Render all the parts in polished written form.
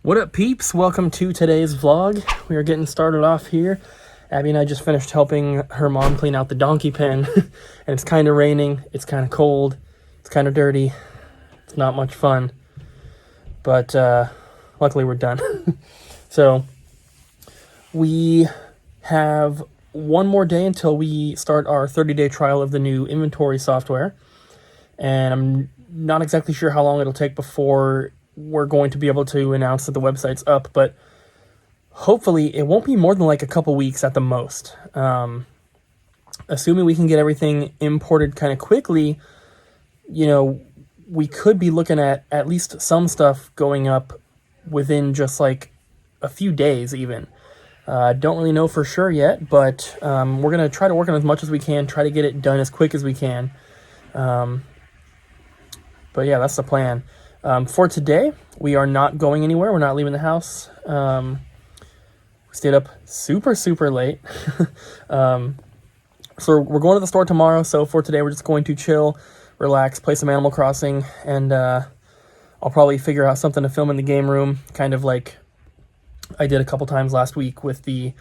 What up, peeps? Welcome to today's vlog. We are getting started off here. Abby and I just finished helping her mom clean out the donkey pen. And it's kind of raining, it's kind of cold, it's kind of dirty. It's not much fun. But luckily we're done. So we have one more day until we start our 30-day trial of the new inventory software. And I'm not exactly sure how long it'll take before we're going to be able to announce that the website's up, but hopefully it won't be more than like a couple weeks at the most. Assuming we can get everything imported kind of quickly, you know, we could be looking at least some stuff going up within just like a few days even. Don't really know for sure yet, but we're going to try to work on as much as we can, try to get it done as quick as we can. But yeah, that's the plan. For today, we are not going anywhere. We're not leaving the house. We stayed up super late. So we're going to the store tomorrow. So for today, we're just going to chill, relax, play some Animal Crossing, and I'll probably figure out something to film in the game room, kind of like I did a couple times last week with the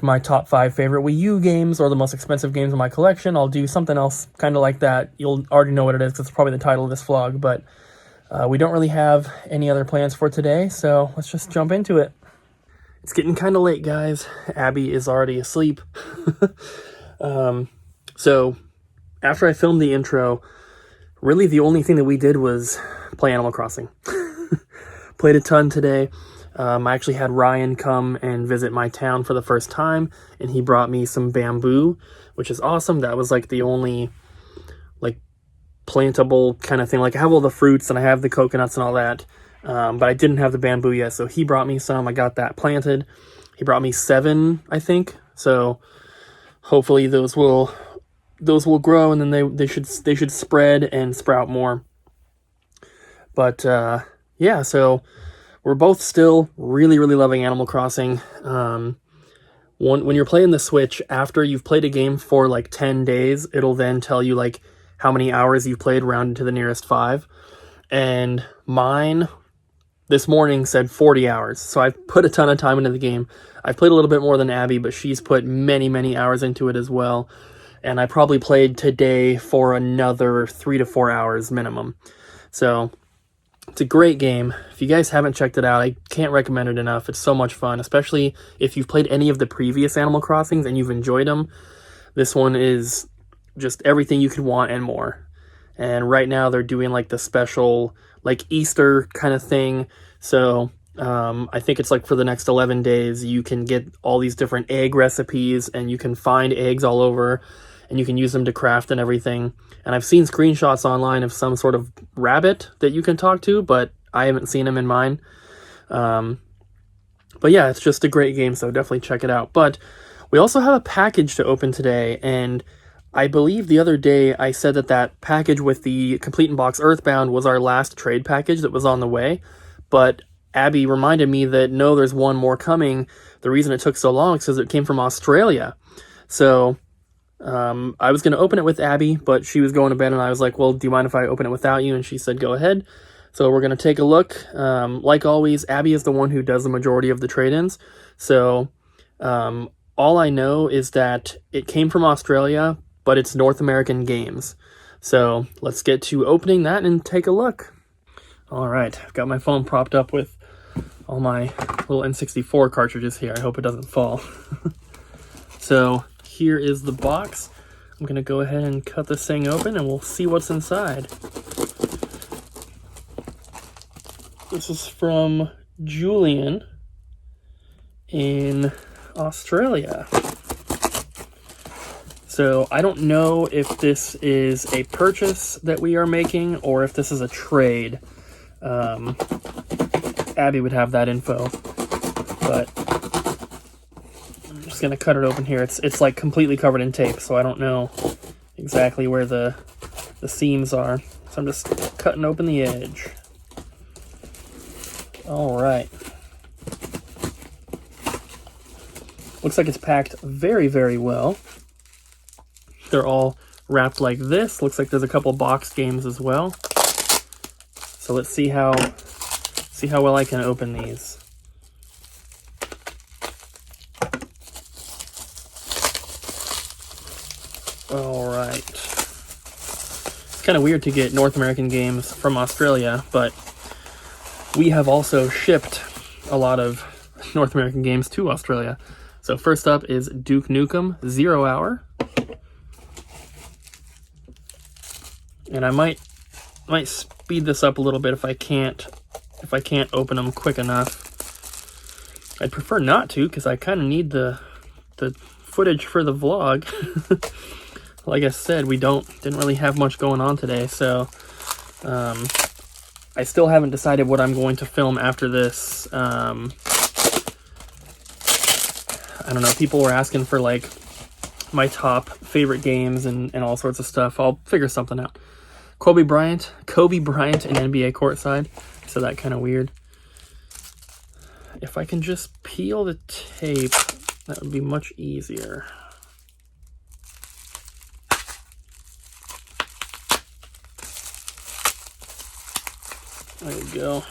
my top 5 favorite Wii U games or the most expensive games in my collection. I'll do something else kind of like that. You'll already know what it is because it's probably the title of this vlog, but we don't really have any other plans for today, so let's just jump into it. It's getting kind of late, guys. Abby is already asleep. So after I filmed the intro, really the only thing that we did was play Animal Crossing. Played a ton today. I actually had Ryan come and visit my town for the first time, and he brought me some bamboo, which is awesome. That was like the only plantable kind of thing. Like I have all the fruits and I have the coconuts and all that, but I didn't have the bamboo yet, so he brought me some. I got that planted. He brought me 7, I think, so hopefully those will grow, and then they should spread and sprout more. But yeah, so we're both still really loving Animal Crossing. When you're playing the Switch, after you've played a game for like 10 days, it'll then tell you like how many hours you've played rounded to the nearest 5. And mine this morning said 40 hours. So I've put a ton of time into the game. I've played a little bit more than Abby, but she's put many hours into it as well. And I probably played today for another 3 to 4 hours minimum. So it's a great game. If you guys haven't checked it out, I can't recommend it enough. It's so much fun, especially if you've played any of the previous Animal Crossings and you've enjoyed them. This one is just everything you could want and more. And right now they're doing like the special like Easter kind of thing. So I think it's like for the next 11 days you can get all these different egg recipes, and you can find eggs all over, and you can use them to craft and everything. And I've seen screenshots online of some sort of rabbit that you can talk to, but I haven't seen them in mine. But yeah, it's just a great game, so definitely check it out. But we also have a package to open today, and I believe the other day I said that package with the Complete in Box Earthbound was our last trade package that was on the way, but Abby reminded me that no, there's one more coming. The reason it took so long is because it came from Australia. So I was going to open it with Abby, but she was going to bed, and I was like, well, do you mind if I open it without you? And she said, go ahead. So we're going to take a look. Like always, Abby is the one who does the majority of the trade-ins. So all I know is that it came from Australia, but it's North American games. So let's get to opening that and take a look. All right, I've got my phone propped up with all my little N64 cartridges here. I hope it doesn't fall. So here is the box. I'm gonna go ahead and cut this thing open and we'll see what's inside. This is from Julian in Australia. So I don't know if this is a purchase that we are making or if this is a trade. Abby would have that info, but I'm just gonna cut it open here. It's like completely covered in tape, so I don't know exactly where the seams are. So I'm just cutting open the edge. All right. Looks like it's packed very well. They're all wrapped like this. Looks like there's a couple box games as well. So let's see how See how well I can open these. All right. It's kind of weird to get North American games from Australia, but we have also shipped a lot of North American games to Australia. So first up is Duke Nukem 0 Hour. And I might speed this up a little bit if I can't open them quick enough. I'd prefer not to, because I kind of need the footage for the vlog. Like I said, we didn't really have much going on today, so I still haven't decided what I'm going to film after this. I don't know, people were asking for like my top favorite games and all sorts of stuff. I'll figure something out. Kobe Bryant in NBA courtside, so that kind of weird. If I can just peel the tape, that would be much easier. There we go.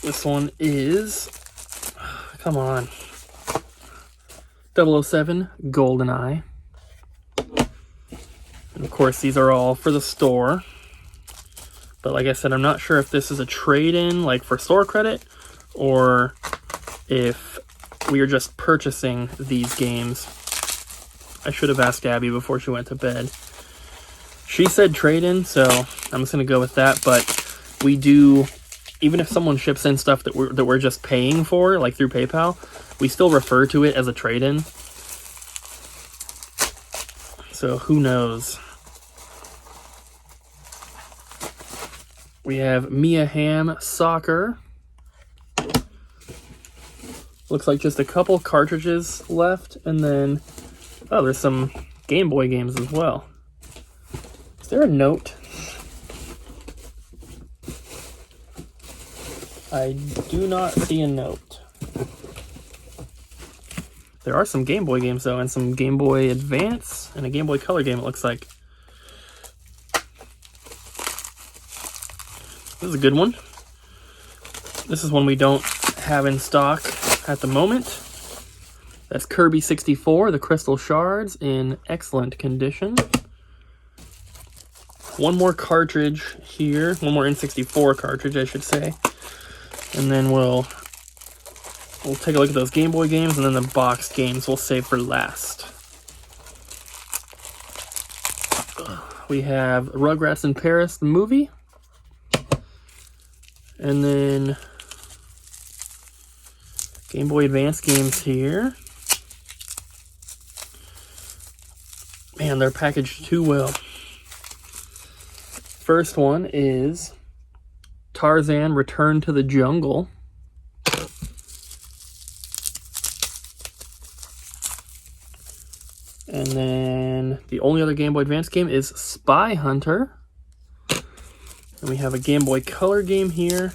This one is, come on, 007 GoldenEye. And of course, these are all for the store. But like I said, I'm not sure if this is a trade-in, like for store credit, or if we are just purchasing these games. I should have asked Abby before she went to bed. She said trade-in, so I'm just going to go with that. But we do, even if someone ships in stuff that we're just paying for, like through PayPal, we still refer to it as a trade-in. So who knows? We have Mia Hamm Soccer. Looks like just a couple cartridges left, and then, oh, there's some Game Boy games as well. Is there a note? I do not see a note. There are some Game Boy games, though, and some Game Boy Advance, and a Game Boy Color game, it looks like. This is a good one. This is one we don't have in stock at the moment. That's Kirby 64, the Crystal Shards, in excellent condition. One more cartridge here. One more N64 cartridge, I should say. And then we'll take a look at those Game Boy games, and then the boxed games we'll save for last. We have Rugrats in Paris, the movie. And then Game Boy Advance games here. Man, they're packaged too well. First one is Tarzan Return to the Jungle. And then the only other Game Boy Advance game is Spy Hunter. And we have a Game Boy Color game here.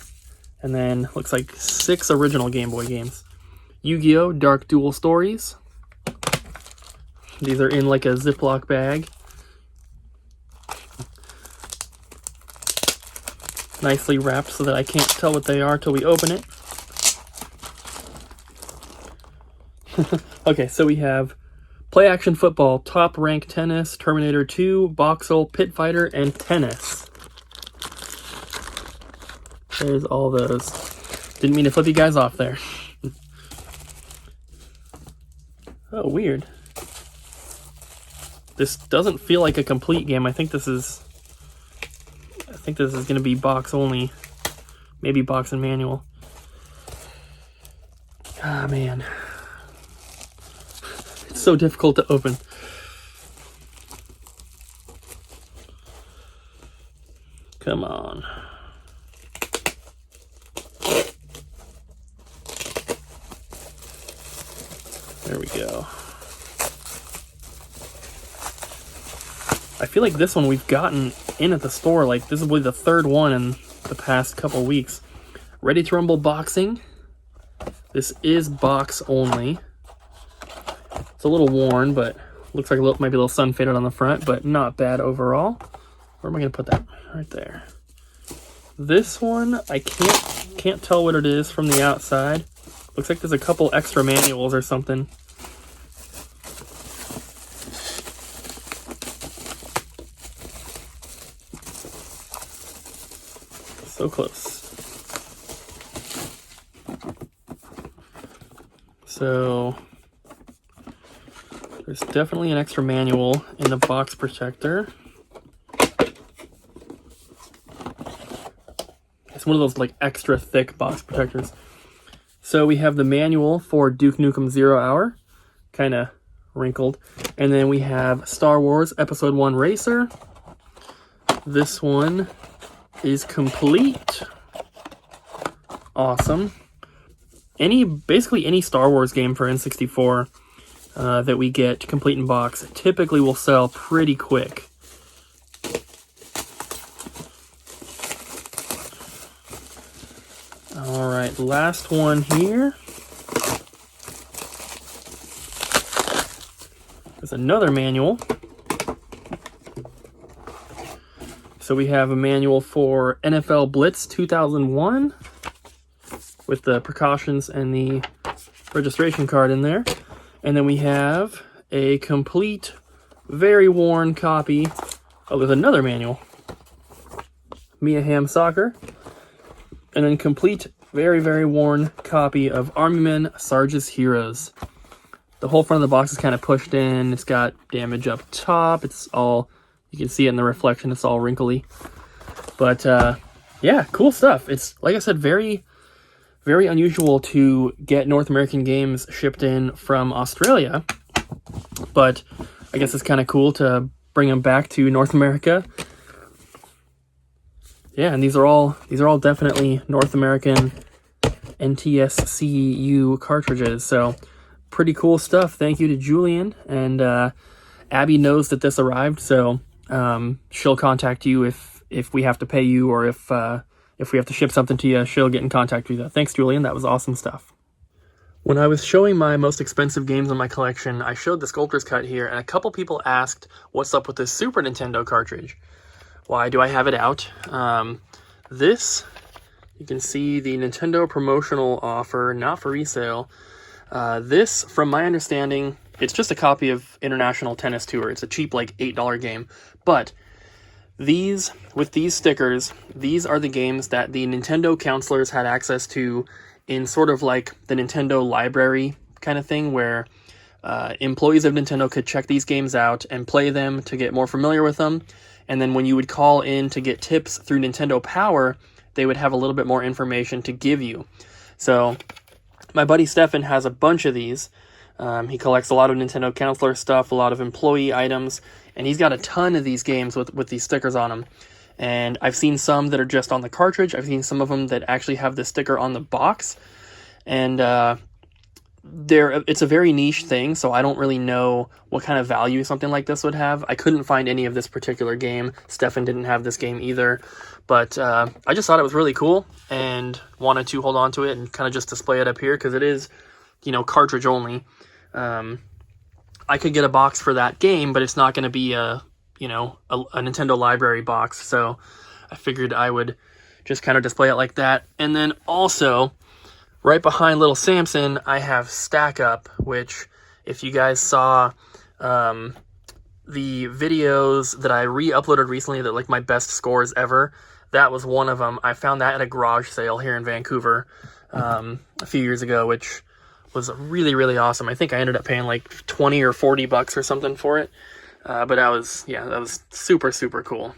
And then looks like 6 original Game Boy games. Yu-Gi-Oh! Dark Duel Stories. These are in like a Ziploc bag. Nicely wrapped so that I can't tell what they are till we open it. Okay, so we have Play Action Football, Top Rank Tennis, Terminator 2, Boxel, Pit Fighter, and Tennis. There's all those. Didn't mean to flip you guys off there. Oh, weird. This doesn't feel like a complete game. I think this is going to be box only. Maybe box and manual. Ah, man. It's so difficult to open. Come on. There we go. I feel like this one we've gotten in at the store. Like, this is probably the third one in the past couple weeks. Ready to Rumble Boxing. This is box only. It's a little worn, but looks like might be a little sun faded on the front, but not bad overall. Where am I going to put that? Right there. This one, I can't tell what it is from the outside. Looks like there's a couple extra manuals or something. So close. So there's definitely an extra manual in the box protector. It's one of those like extra thick box protectors. So we have the manual for Duke Nukem 0 Hour, kind of wrinkled. And then we have Star Wars Episode 1 Racer. This one is complete. Awesome. Basically any Star Wars game for N64 that we get complete in box typically will sell pretty quick. All right, last one here. There's another manual. So we have a manual for NFL Blitz 2001 with the precautions and the registration card in there. And then we have a complete, very worn copy. Oh, there's another manual. Mia Hamm Soccer. And then complete, very, very worn copy of Army Men Sarge's Heroes. The whole front of the box is kind of pushed in. It's got damage up top. It's all, you can see it in the reflection, it's all wrinkly. But yeah, cool stuff. It's, like I said, very, very unusual to get North American games shipped in from Australia. But I guess it's kind of cool to bring them back to North America. Yeah, and these are all definitely North American NTSCU cartridges. So pretty cool stuff. Thank you to Julian, and Abby knows that this arrived, so she'll contact you if we have to pay you, or if we have to ship something to you, she'll get in contact with you. Thanks, Julian. That was awesome stuff. When I was showing my most expensive games in my collection, I showed the Sculptor's Cut here, and a couple people asked, what's up with this Super Nintendo cartridge? Why do I have it out? This, you can see the Nintendo promotional offer, not for resale. This, from my understanding, it's just a copy of International Tennis Tour. It's a cheap, like, $8 game. But with these stickers, these are the games that the Nintendo counselors had access to in sort of like the Nintendo library kind of thing, where employees of Nintendo could check these games out and play them to get more familiar with them. And then when you would call in to get tips through Nintendo Power, they would have a little bit more information to give you. So my buddy Stefan has a bunch of these. He collects a lot of Nintendo counselor stuff, a lot of employee items, and he's got a ton of these games with these stickers on them. And I've seen some that are just on the cartridge. I've seen some of them that actually have the sticker on the box. And it's a very niche thing, so I don't really know what kind of value something like this would have. I couldn't find any of this particular game. Stefan didn't have this game either. But I just thought it was really cool and wanted to hold on to it and kind of just display it up here because it is, cartridge only. I could get a box for that game, but it's not going to be a Nintendo library box. So I figured I would just kind of display it like that. And then also, right behind Little Samson, I have Stack Up, which if you guys saw the videos that I re-uploaded recently, that like my best scores ever, that was one of them. I found that at a garage sale here in Vancouver a few years ago, which was really, really awesome. I think I ended up paying like $20 or $40 or something for it. But that was super, super cool.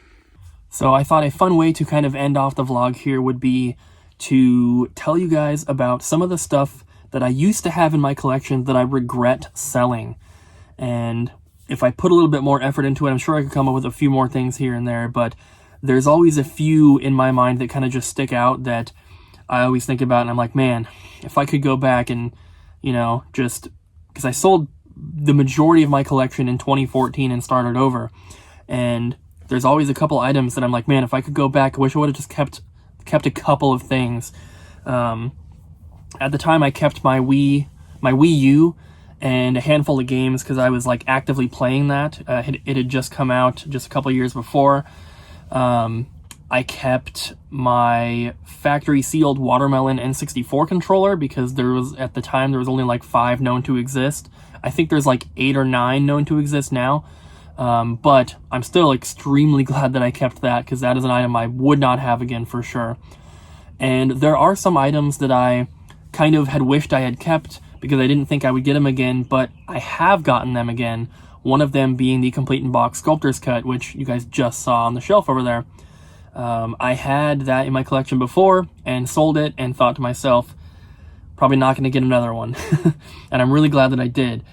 So I thought a fun way to kind of end off the vlog here would be to tell you guys about some of the stuff that I used to have in my collection that I regret selling. And if I put a little bit more effort into it, I'm sure I could come up with a few more things here and there, but there's always a few in my mind that kind of just stick out that I always think about, and I'm like, man, if I could go back and, just, because I sold the majority of my collection in 2014 and started over, and there's always a couple items that I'm like, man, if I could go back, I wish I would have just kept a couple of things. At the time, I kept my Wii U and a handful of games because I was like actively playing that. It had just come out just a couple years before. I kept my factory sealed Watermelon N64 controller because at the time there was only like 5 known to exist. I think there's like 8 or 9 known to exist now. But I'm still extremely glad that I kept that, because that is an item I would not have again for sure. And there are some items that I kind of had wished I had kept because I didn't think I would get them again, but I have gotten them again. One of them being the Complete in Box Sculptor's Cut, which you guys just saw on the shelf over there. I had that in my collection before and sold it and thought to myself, probably not going to get another one. And I'm really glad that I did.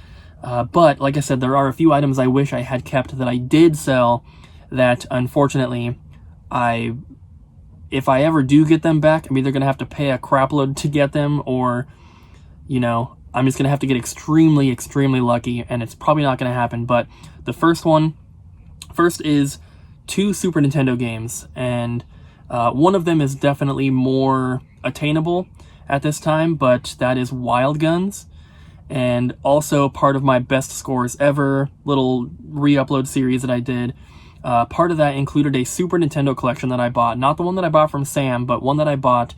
But like I said, there are a few items I wish I had kept that I did sell that unfortunately if I ever do get them back, I'm either going to have to pay a crap load to get them, or, I'm just going to have to get extremely, extremely lucky, and it's probably not going to happen. But the first is 2 Super Nintendo games, and one of them is definitely more attainable at this time, but that is Wild Guns, and also part of my best scores ever little re-upload series that I did. Part of that included a Super Nintendo collection that I bought, not the one that I bought from Sam, but one that I bought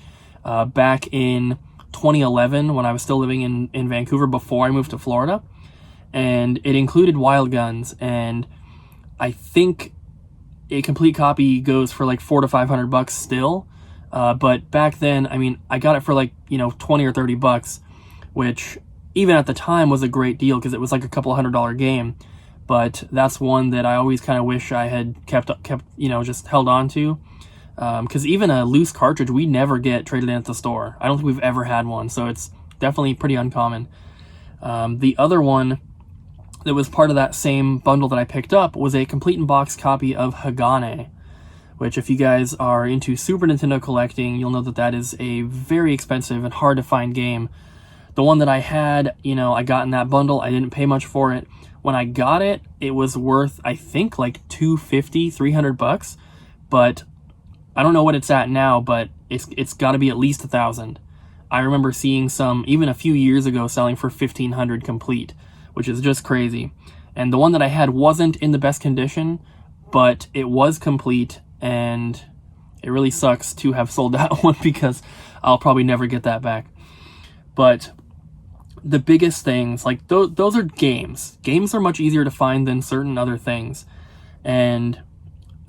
back in 2011 when I was still living in Vancouver before I moved to Florida, and it included Wild Guns, and I think a complete copy goes for like $400 to $500 still, but back then, I got it for like, $20 or $30, which even at the time was a great deal because it was like a couple $100 game. But that's one that I always kind of wish I had kept, just held on to. Because even a loose cartridge, we never get traded in at the store. I don't think we've ever had one, so it's definitely pretty uncommon. The other one that was part of that same bundle that I picked up was a complete in box copy of Hagane, which if you guys are into Super Nintendo collecting, you'll know that that is a very expensive and hard to find game. The one that I had, I got in that bundle. I didn't pay much for it. When I got it, it was worth, I think, like $250, $300, but I don't know what it's at now, but it's got to be at least $1,000. I remember seeing some, even a few years ago, selling for $1,500 complete, which is just crazy. And the one that I had wasn't in the best condition, but it was complete, and it really sucks to have sold that one because I'll probably never get that back. But the biggest things, like those are games. Games are much easier to find than certain other things. And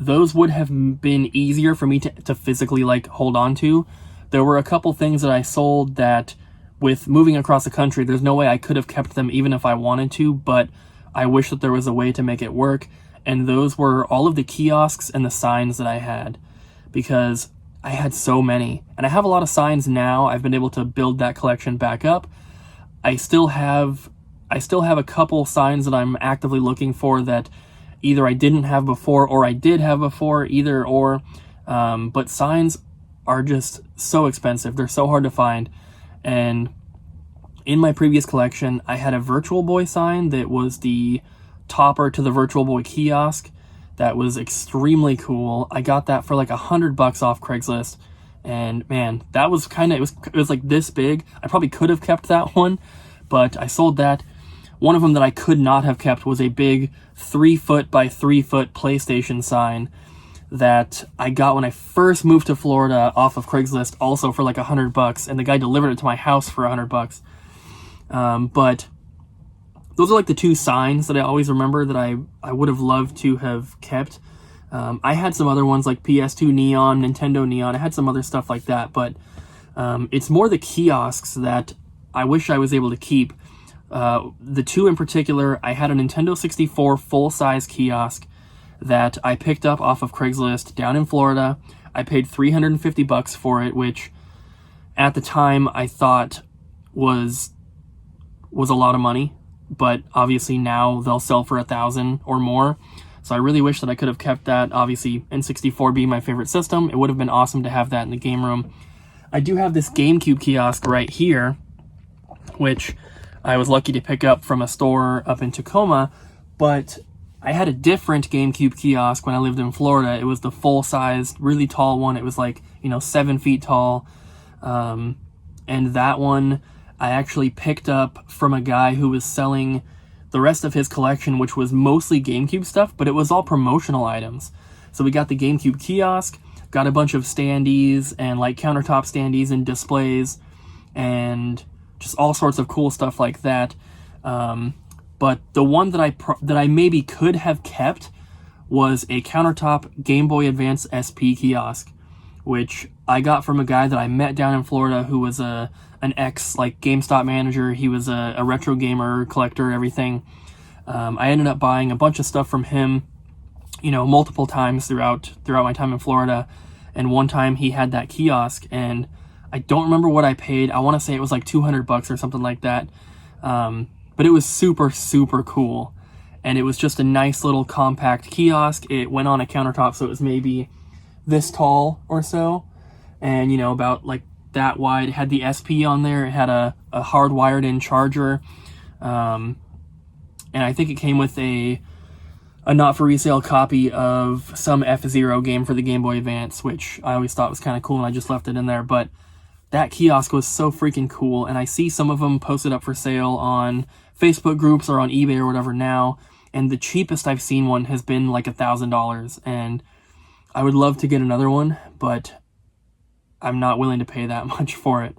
those would have been easier for me to physically hold on to. There were a couple things that I sold that with moving across the country, there's no way I could have kept them even if I wanted to, but I wish that there was a way to make it work. And those were all of the kiosks and the signs that I had, because I had so many. And I have a lot of signs now. I've been able to build that collection back up. I still have a couple signs that I'm actively looking for that either I didn't have before or I did have before, either or. But signs are just so expensive. They're so hard to find. And in my previous collection, I had a Virtual Boy sign that was the topper to the Virtual Boy kiosk. That was extremely cool. I got that for like $100 off Craigslist. And man, that was it was like this big. I probably could have kept that one, but I sold that. One of them that I could not have kept was a big 3-foot by 3-foot PlayStation sign that I got when I first moved to Florida off of Craigslist, also for like $100, and the guy delivered it to my house for $100. But those are like the 2 signs that I always remember that I would have loved to have kept. I had some other ones like PS2 Neon, Nintendo Neon. I had some other stuff like that, but it's more the kiosks that I wish I was able to keep. The 2 in particular, I had a Nintendo 64 full-size kiosk that I picked up off of Craigslist down in Florida. I paid $350 for it, which at the time I thought was a lot of money, but obviously now they'll sell for $1,000 or more. So I really wish that I could have kept that. Obviously, N64 being my favorite system, it would have been awesome to have that in the game room. I do have this GameCube kiosk right here, which I was lucky to pick up from a store up in Tacoma, but I had a different GameCube kiosk when I lived in Florida. It was the full-sized, really tall one. It was like, 7 feet tall. And that one I actually picked up from a guy who was selling the rest of his collection, which was mostly GameCube stuff, but it was all promotional items. So we got the GameCube kiosk, got a bunch of standees and like countertop standees and displays and just all sorts of cool stuff like that. But the one that I maybe could have kept was a countertop Game Boy Advance SP kiosk, which I got from a guy that I met down in Florida who was an ex like GameStop manager. He was a retro gamer, collector, everything. I ended up buying a bunch of stuff from him, you know, multiple times throughout my time in Florida. And one time he had that kiosk, and I don't remember what I paid. I want to say it was like $200 or something like that. But it was super, super cool. And it was just a nice little compact kiosk. It went on a countertop, so it was maybe this tall or so. And, you know, about like that wide. It had the SP on there. It had a hardwired in charger. And I think it came with a not for resale copy of some F-Zero game for the Game Boy Advance, which I always thought was kind of cool, and I just left it in there. But that kiosk was so freaking cool, and I see some of them posted up for sale on Facebook groups or on eBay or whatever now, and the cheapest I've seen one has been like $1,000, and I would love to get another one, but I'm not willing to pay that much for it.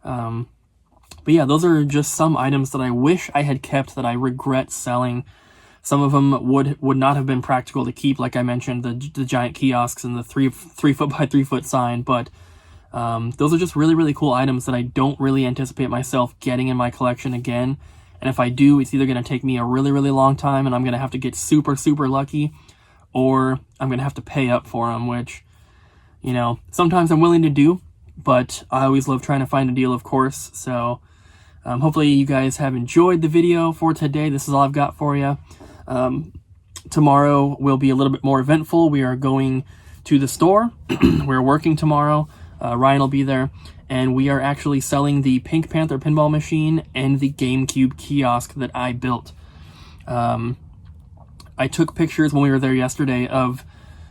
But yeah, those are just some items that I wish I had kept that I regret selling. Some of them would not have been practical to keep, like I mentioned, the giant kiosks and the 3 foot by 3 foot sign, but those are just really, really cool items that I don't really anticipate myself getting in my collection again. And if I do, it's either going to take me a really, really long time and I'm going to have to get super, super lucky, or I'm going to have to pay up for them, which, you know, sometimes I'm willing to do, but I always love trying to find a deal, of course. So hopefully you guys have enjoyed the video for today. This is all I've got for you. Tomorrow will be a little bit more eventful. We are going to the store. We're working tomorrow. Ryan will be there, and we are actually selling the Pink Panther pinball machine and the GameCube kiosk that I built. I took pictures when we were there yesterday of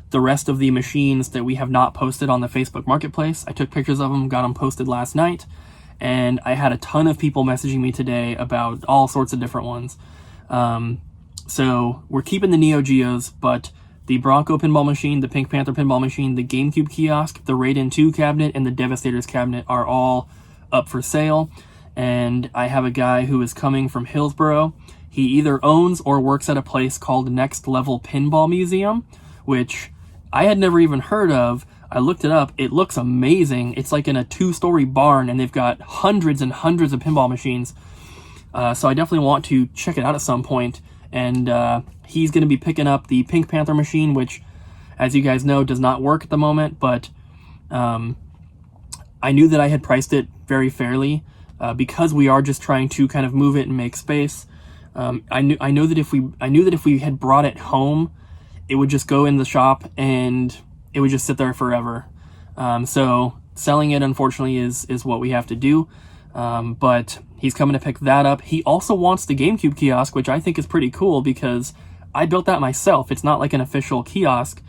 the rest of the machines that we have not posted on the Facebook Marketplace. I took pictures of them, got them posted last night, and I had a ton of people messaging me today about all sorts of different ones. So we're keeping the Neo Geos, but the Bronco pinball machine, the Pink Panther pinball machine, the GameCube kiosk, the Raiden 2 cabinet, and the Devastators cabinet are all up for sale. And I have a guy who is coming from Hillsboro. He either owns or works at a place called Next Level Pinball Museum, which I had never even heard of. I looked it up. It looks amazing. It's like in a 2-story barn, and they've got hundreds and hundreds of pinball machines. So I definitely want to check it out at some point. And he's going to be picking up the Pink Panther machine, which, as you guys know, does not work at the moment. But I knew that I had priced it very fairly because we are just trying to kind of move it and make space. I knew that if we had brought it home, it would just go in the shop and it would just sit there forever. So selling it, unfortunately, is what we have to do. But he's coming to pick that up. He also wants the GameCube kiosk, which I think is pretty cool because I built that myself. It's not like an official kiosk.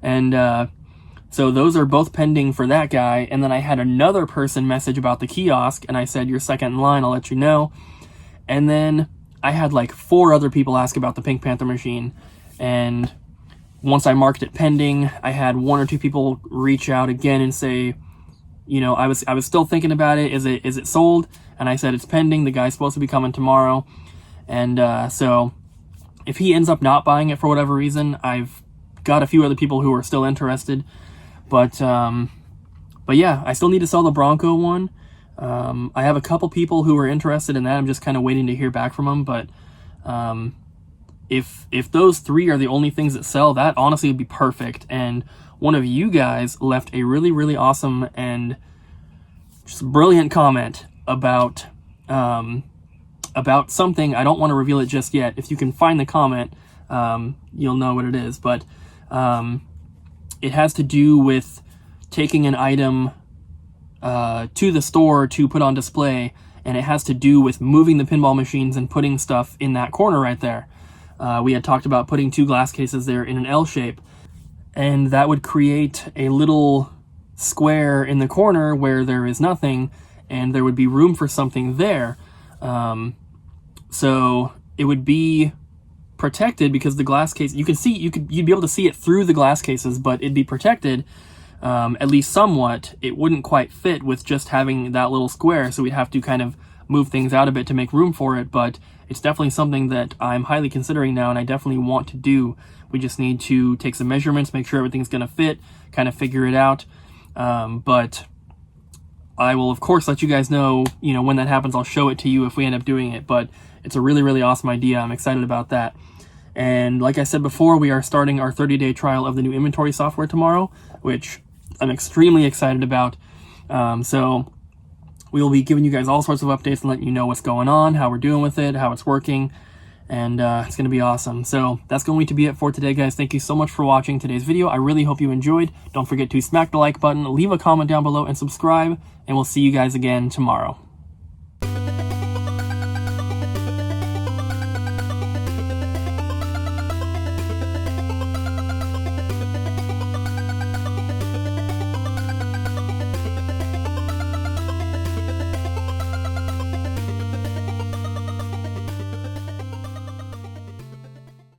And so those are both pending for that guy. And then I had another person message about the kiosk, and I said, "You're second in line, I'll let you know." And then I had like 4 other people ask about the Pink Panther machine. And once I marked it pending, I had 1 or 2 people reach out again and say, you know, I was still thinking about it. Is it sold? And I said, it's pending. The guy's supposed to be coming tomorrow. And so if he ends up not buying it for whatever reason, I've got a few other people who are still interested. But yeah, I still need to sell the Bronco one. I have a couple people who are interested in that. I'm just kind of waiting to hear back from them. But if those 3 are the only things that sell, that honestly would be perfect. And one of you guys left a really, really awesome and just brilliant comment about something. I don't want to reveal it just yet. If you can find the comment, you'll know what it is. But it has to do with taking an item to the store to put on display, and it has to do with moving the pinball machines and putting stuff in that corner right there. We had talked about putting 2 glass cases there in an L shape, and that would create a little square in the corner where there is nothing, and there would be room for something there. So it would be protected because the glass case, you'd be able to see it through the glass cases, but it'd be protected at least somewhat. It wouldn't quite fit with just having that little square, so we'd have to kind of move things out a bit to make room for it, but it's definitely something that I'm highly considering now, and I definitely want to do. We just need to take some measurements, make sure everything's going to fit, kind of figure it out. But I will, of course, let you guys know, when that happens. I'll show it to you if we end up doing it, but it's a really, really awesome idea. I'm excited about that. And like I said before, we are starting our 30-day trial of the new inventory software tomorrow, which I'm extremely excited about. So we will be giving you guys all sorts of updates and letting you know what's going on, how we're doing with it, how it's working, and it's going to be awesome. So that's going to be it for today, guys. Thank you so much for watching today's video. I really hope you enjoyed. Don't forget to smack the like button, leave a comment down below, and subscribe, and we'll see you guys again tomorrow.